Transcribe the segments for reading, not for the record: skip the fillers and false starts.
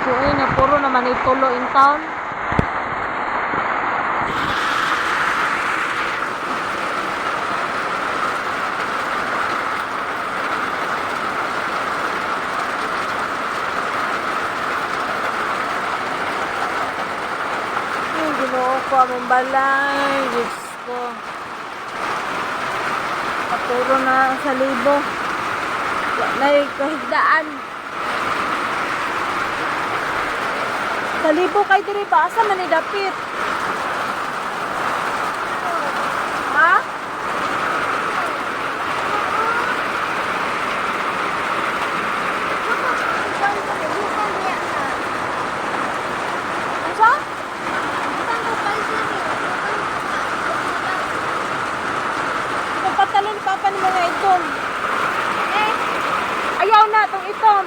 Kuya nga puro naman itulo in town. Ginoo ko among balay, Diyos ko. Puro na sa libo. Walay kahigdaan. Sa libo kay diri ba asa man ni dapit? Ha? Asa? Patalon papa ni mga iton. Ayaw na tong iton.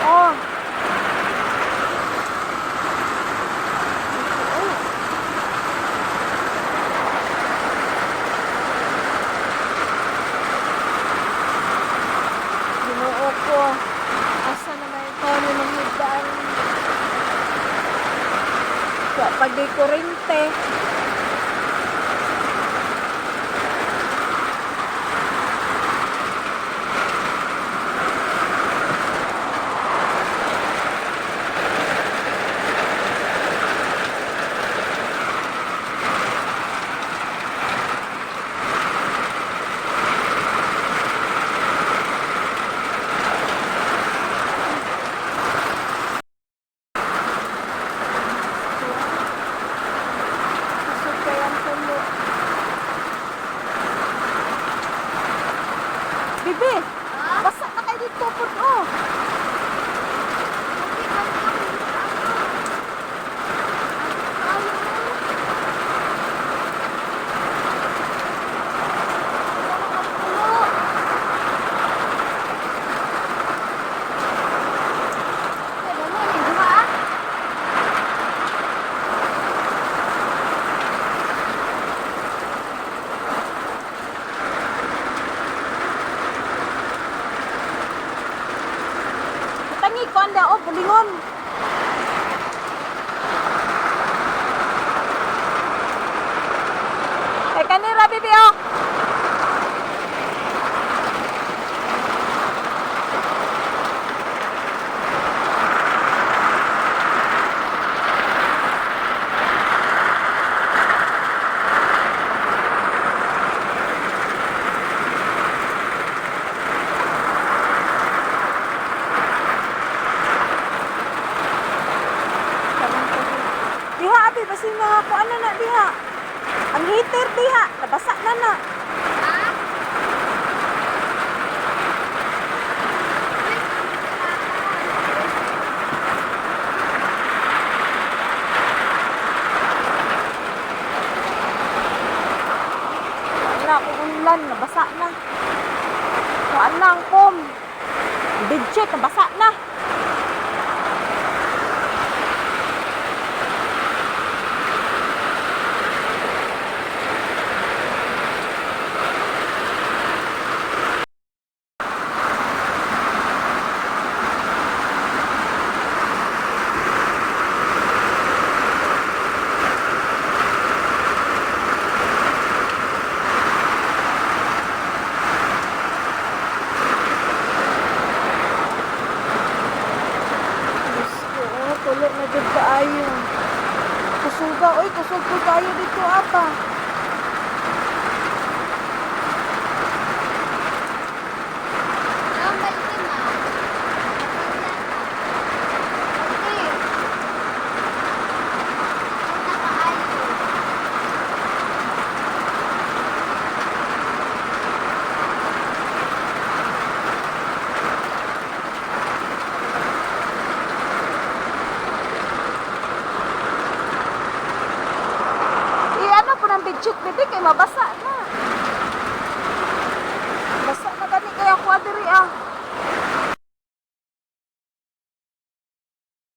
Oh. Ginoo ko. Asa naman ito ni manghigdaan. Pag di kurente. Bibi, basa na kayo dito po. Oh. Tangi ko anda o bulingon. Kanira bibi o. Diha abi basi nga ko ano na diha. Ang heater diha, nabasa na na. Wala akong ulan, nabasa na. Kuan na ang kom. Bidget, nabasa na. Tulo na dyan kaayo. Kusuga, oy, kusog ko kayo dito, apa. Bedsheet bibi kay mabasa na. Basa na gani kaya ko adiri ah.